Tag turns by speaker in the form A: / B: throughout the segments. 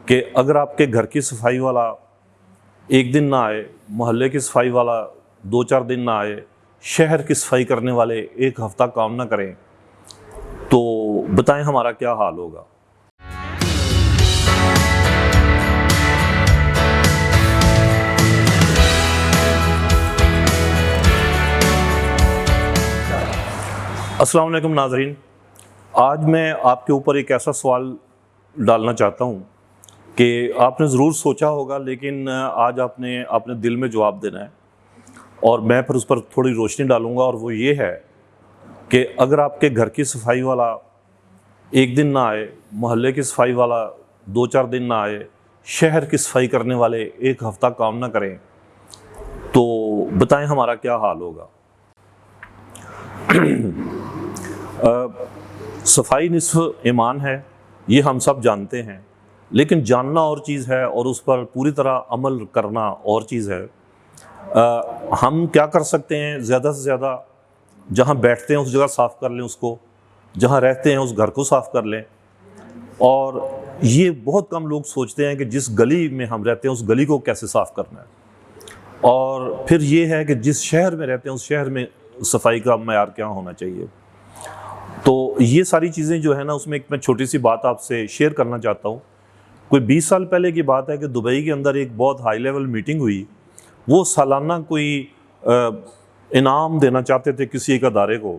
A: कि अगर आपके घर की सफाई वाला एक दिन ना आए, मोहल्ले की सफाई वाला 2-4 दिन ना आए, शहर की सफाई करने वाले एक हफ्ता काम ना करें, तो बताएं हमारा क्या हाल होगा। अस्सलाम वालेकुम नाज़रीन, आज मैं आपके ऊपर एक ऐसा सवाल डालना चाहता हूँ कि आपने ज़रूर सोचा होगा, लेकिन आज आपने अपने दिल में जवाब देना है और मैं फिर उस पर थोड़ी रोशनी डालूँगा। और वो ये है कि अगर आपके घर की सफाई वाला एक दिन ना आए, मोहल्ले की सफाई वाला 2-4 दिन ना आए, शहर की सफाई करने वाले एक हफ्ता काम ना करें, तो बताएं हमारा क्या हाल होगा। सफाई निस्फ़ ईमान है, ये हम सब जानते हैं, लेकिन जानना और चीज़ है और उस पर पूरी तरह अमल करना और चीज़ है। हम क्या कर सकते हैं, ज़्यादा से ज़्यादा जहाँ बैठते हैं उस जगह साफ़ कर लें, उसको जहाँ रहते हैं उस घर को साफ़ कर लें। और ये बहुत कम लोग सोचते हैं कि जिस गली में हम रहते हैं उस गली को कैसे साफ़ करना है। और फिर ये है कि जिस शहर में रहते हैं उस शहर में सफाई का मयार क्या होना चाहिए। तो ये सारी चीज़ें जो है ना, उसमें एक मैं छोटी सी बात आपसे शेयर करना चाहता हूँ। कोई 20 साल पहले की बात है कि दुबई के अंदर एक बहुत हाई लेवल मीटिंग हुई। वो सालाना कोई इनाम देना चाहते थे किसी एक अदारे को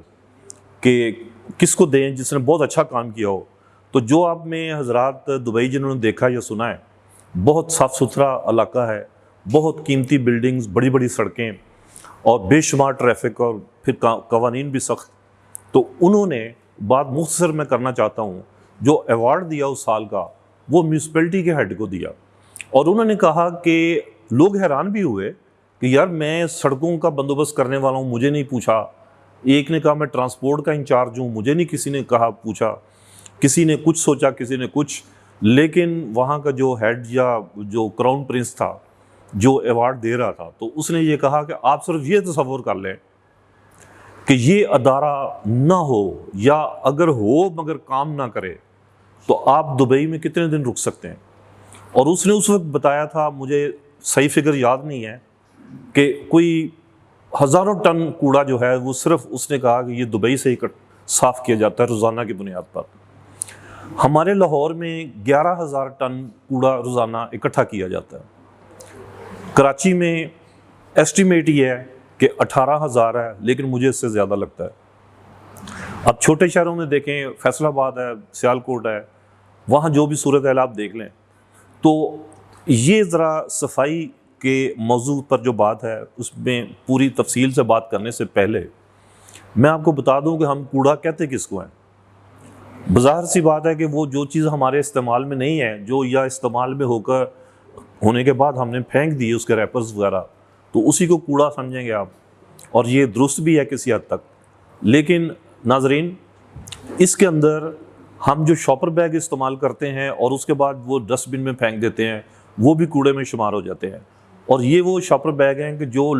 A: कि किसको दें जिसने बहुत अच्छा काम किया हो। तो जो आप में हजरात दुबई जिन्होंने देखा या सुना है, बहुत साफ़ सुथरा इलाका है, बहुत कीमती बिल्डिंग्स, बड़ी बड़ी सड़कें और बेशुमार ट्रैफिक और फिर कवानीन भी सख्त। तो उन्होंने बात मुख्तसर मैं करना चाहता हूँ, जो अवार्ड दिया उस साल का वो म्यूनसिपैलिटी के हेड को दिया। और उन्होंने कहा कि लोग हैरान भी हुए कि यार मैं सड़कों का बंदोबस्त करने वाला हूँ, मुझे नहीं पूछा। एक ने कहा मैं ट्रांसपोर्ट का इंचार्ज हूँ, मुझे नहीं किसी ने कहा पूछा। किसी ने कुछ सोचा, किसी ने कुछ। लेकिन वहाँ का जो हेड या जो क्राउन प्रिंस था जो अवार्ड दे रहा था, तो उसने ये कहा कि आप सिर्फ ये तसव्वुर कर लें कि ये अदारा ना हो, या अगर हो मगर काम ना करे, तो आप दुबई में कितने दिन रुक सकते हैं। और उसने उस वक्त बताया था, मुझे सही फिगर याद नहीं है, कि कोई हज़ारों टन कूड़ा जो है वो सिर्फ उसने कहा कि ये दुबई से ही साफ़ किया जाता है रोज़ाना की बुनियाद पर। हमारे लाहौर में 11,000 टन कूड़ा रोज़ाना इकट्ठा किया जाता है। कराची में एस्टिमेट ये है कि 18,000 है, लेकिन मुझे इससे ज़्यादा लगता है। अब छोटे शहरों में देखें, फैसलाबाद है, सियालकोट है, वहाँ जो भी सूरत हाल आप देख लें। तो ये ज़रा सफाई के मौजू पर जो बात है उसमें पूरी तफसील से बात करने से पहले मैं आपको बता दूं कि हम कूड़ा कहते किसको हैं। बाज़ाहिर सी बात है कि वो जो चीज़ हमारे इस्तेमाल में नहीं है, जो या इस्तेमाल में होने के बाद हमने फेंक दिए उसके रैपर्स वगैरह, तो उसी को कूड़ा समझेंगे आप। और ये दुरुस्त भी है किसी हद तक। लेकिन नाजरीन, इसके अंदर हम जो शॉपर बैग इस्तेमाल करते हैं और उसके बाद वो डस्टबिन में फेंक देते हैं, वो भी कूड़े में शुमार हो जाते हैं। और ये वो शॉपर बैग हैं कि जो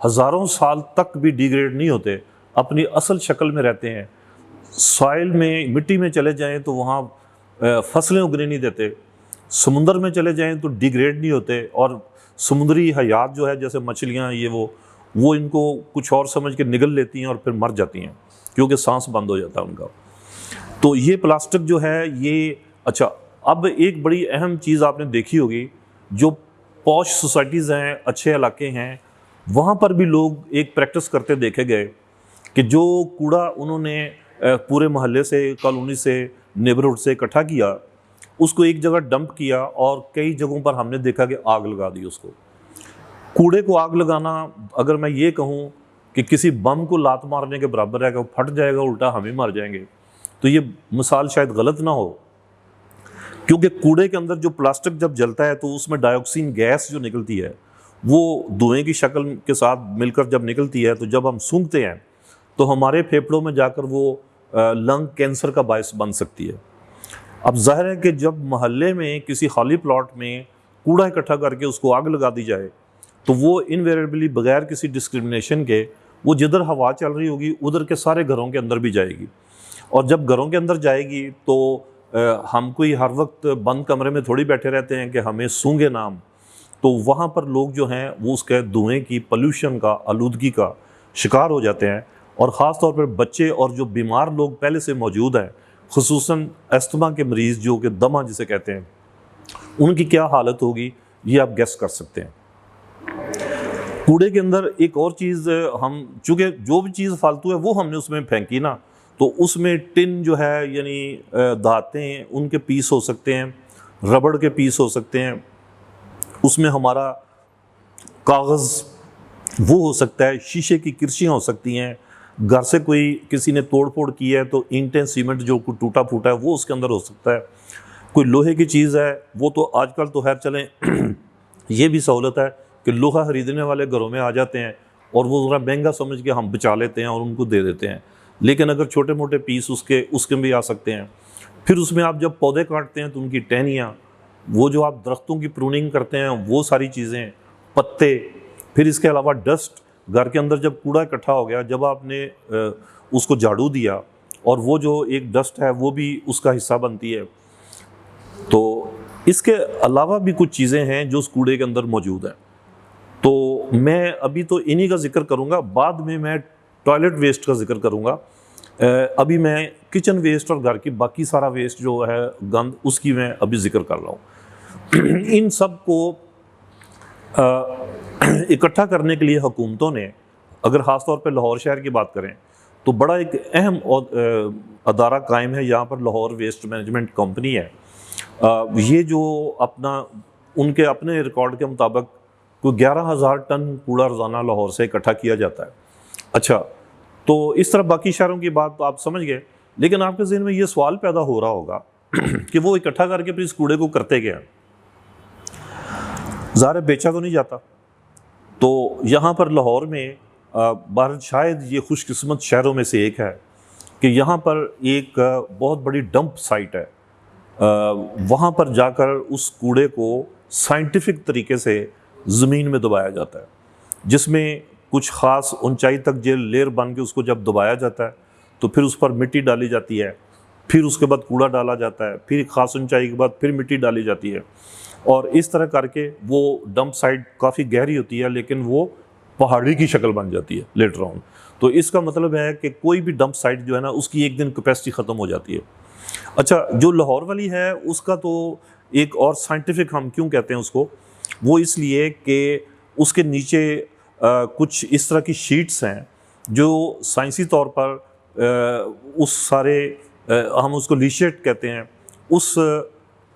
A: हज़ारों साल तक भी डिग्रेड नहीं होते, अपनी असल शक्ल में रहते हैं। सॉइल में, मिट्टी में चले जाएं तो वहाँ फसलें उगने नहीं देते। समुंदर में चले जाएं तो डिग्रेड नहीं होते। और समुद्री हयात जो है, जैसे मछलियाँ, ये वो इनको कुछ और समझ के निगल लेती हैं और फिर मर जाती हैं क्योंकि सांस बंद हो जाता है उनका। तो ये प्लास्टिक जो है ये अच्छा। अब एक बड़ी अहम चीज़ आपने देखी होगी, जो पॉश सोसाइटीज़ हैं, अच्छे इलाके हैं, वहाँ पर भी लोग एक प्रैक्टिस करते देखे गए कि जो कूड़ा उन्होंने पूरे मोहल्ले से, कॉलोनी से, नेबरहुड से इकट्ठा किया, उसको एक जगह डंप किया और कई जगहों पर हमने देखा कि आग लगा दी उसको। कूड़े को आग लगाना, अगर मैं ये कहूँ कि किसी बम को लात मारने के बराबर है कि वो फट जाएगा, उल्टा हम ही मर जाएंगे, तो ये मिसाल शायद गलत ना हो। क्योंकि कूड़े के अंदर जो प्लास्टिक जब जलता है तो उसमें डाइऑक्सीन गैस जो निकलती है वो धुएं की शक्ल के साथ मिलकर जब निकलती है, तो जब हम सूंघते हैं तो हमारे फेफड़ों में जाकर वो लंग कैंसर का बायस बन सकती है। अब जाहिर है कि जब मोहल्ले में किसी खाली प्लॉट में कूड़ा इकट्ठा करके उसको आग लगा दी जाए, तो वो इनवेरिएबली बगैर किसी डिस्क्रिमिनेशन के वो जिधर हवा चल रही होगी उधर के सारे घरों के अंदर भी जाएगी। और जब घरों के अंदर जाएगी तो हम कोई हर वक्त बंद कमरे में थोड़ी बैठे रहते हैं कि हमें सूंघे नाम। तो वहाँ पर लोग जो हैं वो उसके धुएँ की, पोल्यूशन का, आलूदगी का शिकार हो जाते हैं। और ख़ास तौर पर बच्चे और जो बीमार लोग पहले से मौजूद हैं, खुसूसन अस्थमा के मरीज़ जो कि दमा जिसे कहते हैं, उनकी क्या हालत होगी ये आप गेस कर सकते हैं। कूड़े के अंदर एक और चीज़, हम चूँकि जो भी चीज़ फालतू है वो हमने उसमें फेंकी ना, तो उसमें टिन जो है यानी धातें उनके पीस हो सकते हैं, रबड़ के पीस हो सकते हैं, उसमें हमारा कागज़ वो हो सकता है, शीशे की किरचियाँ हो सकती हैं, घर से कोई किसी ने तोड़ फोड़ की है तो ईंटें सीमेंट जो टूटा फूटा है वो उसके अंदर हो सकता है, कोई लोहे की चीज़ है वो तो आजकल तो खैर चलें ये भी सहूलत है कि लोहा खरीदने वाले घरों में आ जाते हैं और वो ज़रा महंगा समझ के हम बचा लेते हैं और उनको दे देते हैं। लेकिन अगर छोटे मोटे पीस उसके भी आ सकते हैं। फिर उसमें आप जब पौधे काटते हैं तो उनकी टहनियाँ, वो जो आप दरख्तों की प्रूनिंग करते हैं वो सारी चीज़ें, पत्ते, फिर इसके अलावा डस्ट, घर के अंदर जब कूड़ा इकट्ठा हो गया, जब आपने उसको झाड़ू दिया और वो जो एक डस्ट है वो भी उसका हिस्सा बनती है। तो इसके अलावा भी कुछ चीज़ें हैं जो उस कूड़े के अंदर मौजूद हैं। तो मैं अभी तो इन्हीं का जिक्र करूँगा, बाद में मैं टॉयलेट वेस्ट का जिक्र करूँगा। अभी मैं किचन वेस्ट और घर की बाकी सारा वेस्ट जो है गंद, उसकी मैं अभी जिक्र कर रहा हूँ। इन सब को इकट्ठा करने के लिए हुकूमतों ने, अगर ख़ास तौर पे लाहौर शहर की बात करें तो बड़ा एक अहम अदारा कायम है यहाँ पर, लाहौर वेस्ट मैनेजमेंट कंपनी है। ये जो उनके अपने रिकॉर्ड के मुताबिक कोई 11,000 टन कूड़ा रोज़ाना लाहौर से इकट्ठा किया जाता है। अच्छा, तो इस तरह बाकी शहरों की बात तो आप समझ गए, लेकिन आपके ज़हन में ये सवाल पैदा हो रहा होगा कि वो इकट्ठा करके फिर इस कूड़े को करते क्या? ज़ाहिर बेचा तो नहीं जाता। तो यहाँ पर लाहौर में भारत शायद ये खुशकिस्मत शहरों में से एक है कि यहाँ पर एक बहुत बड़ी डंप साइट है। वहाँ पर जाकर उस कूड़े को साइंटिफिक तरीके से ज़मीन में दबाया जाता है, जिसमें कुछ ख़ास ऊंचाई तक जो लेयर बन के उसको जब दबाया जाता है तो फिर उस पर मिट्टी डाली जाती है, फिर उसके बाद कूड़ा डाला जाता है, फिर एक ख़ास ऊंचाई के बाद फिर मिट्टी डाली जाती है, और इस तरह करके वो डंप साइट काफ़ी गहरी होती है लेकिन वो पहाड़ी की शक्ल बन जाती है लेटर ऑन। तो इसका मतलब है कि कोई भी डंप साइट जो है ना, उसकी एक दिन कैपेसिटी ख़त्म हो जाती है। अच्छा, जो लाहौर वाली है उसका तो एक और साइंटिफिक, हम क्यों कहते हैं उसको, वो इसलिए कि उसके नीचे कुछ इस तरह की शीट्स हैं जो साइंसी तौर पर उस सारे हम उसको लीशेट कहते हैं, उस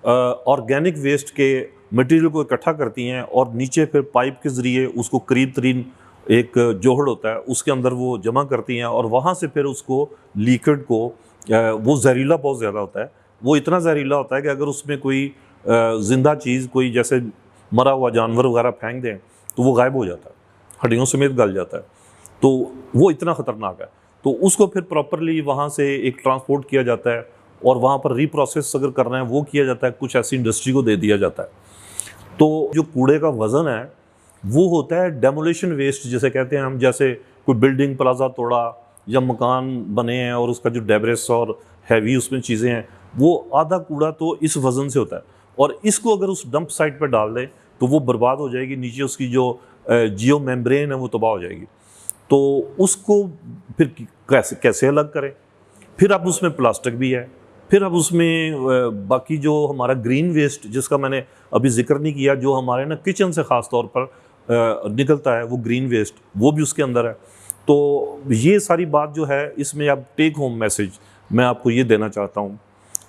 A: ऑर्गेनिक वेस्ट के मटेरियल को इकट्ठा करती हैं और नीचे फिर पाइप के ज़रिए उसको करीब तरीन एक जोहड़ होता है उसके अंदर वो जमा करती हैं, और वहाँ से फिर उसको लिक्विड को, वो जहरीला बहुत ज़्यादा होता है, वो इतना जहरीला होता है कि अगर उसमें कोई ज़िंदा चीज़, कोई जैसे मरा हुआ जानवर वगैरह फेंक दें तो वो गायब हो जाता है, हड्डियों समेत गल जाता है। तो वो इतना ख़तरनाक है। तो उसको फिर प्रॉपरली वहाँ से एक ट्रांसपोर्ट किया जाता है और वहाँ पर रीप्रोसेस अगर करना है वो किया जाता है, कुछ ऐसी इंडस्ट्री को दे दिया जाता है। तो जो कूड़े का वज़न है वो होता है डेमोलिशन वेस्ट जिसे कहते हैं हम, जैसे कोई बिल्डिंग प्लाजा तोड़ा या मकान बने हैं और उसका जो डेब्रिस और हैवी उसमें चीज़ें हैं, वो आधा कूड़ा तो इस वज़न से होता है, और इसको अगर उस डंप साइट पर डाल दें तो वो बर्बाद हो जाएगी, नीचे उसकी जो जियो मेम्ब्रेन है वो तबाह हो जाएगी। तो उसको फिर कैसे अलग करें? फिर अब उसमें प्लास्टिक भी है, फिर अब उसमें बाकी जो हमारा ग्रीन वेस्ट जिसका मैंने अभी जिक्र नहीं किया, जो हमारे ना किचन से ख़ास तौर पर निकलता है, वो ग्रीन वेस्ट वो भी उसके अंदर है। तो ये सारी बात जो है, इसमें अब टेक होम मैसेज मैं आपको ये देना चाहता हूँ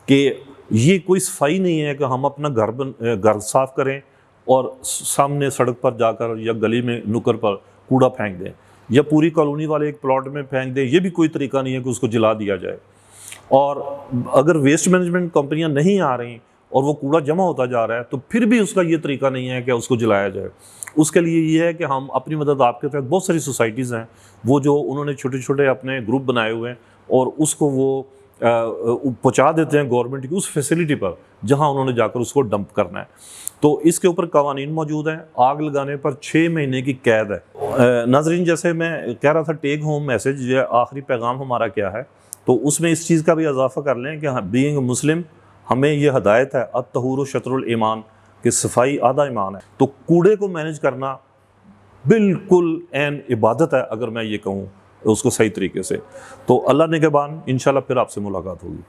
A: कि ये कोई सफाई नहीं है कि हम अपना घर साफ़ करें और सामने सड़क पर जाकर या गली में नुक्कड़ पर कूड़ा फेंक दें या पूरी कॉलोनी वाले एक प्लॉट में फेंक दें। ये भी कोई तरीका नहीं है कि उसको जला दिया जाए। और अगर वेस्ट मैनेजमेंट कंपनियां नहीं आ रही और वो कूड़ा जमा होता जा रहा है तो फिर भी उसका ये तरीका नहीं है कि उसको जलाया जाए। उसके लिए ये है कि हम अपनी मदद, आपके तहत बहुत सारी सोसाइटीज़ हैं वो जो उन्होंने छोटे छोटे अपने ग्रुप बनाए हुए हैं और उसको वो पहुँचा देते हैं गवर्नमेंट की उस फैसिलिटी पर जहाँ उन्होंने जाकर उसको डंप करना है। तो इसके ऊपर कवानीन मौजूद हैं, आग लगाने पर 6 महीने की कैद है। नाजरीन, जैसे मैं कह रहा था टेक होम मैसेज, ये आखिरी पैगाम हमारा क्या है, तो उसमें इस चीज़ का भी इजाफा कर लें कि हाँ, बीइंग मुस्लिम हमें ये हदायत है अत-तहूरु शत्रुल ईमान, कि सफाई आधा ईमान है। तो कूड़े को मैनेज करना बिल्कुल ऐन इबादत है, अगर मैं ये कहूँ उसको सही तरीके से। तो अल्लाह निगहबान, इंशाल्लाह फिर आपसे मुलाकात होगी।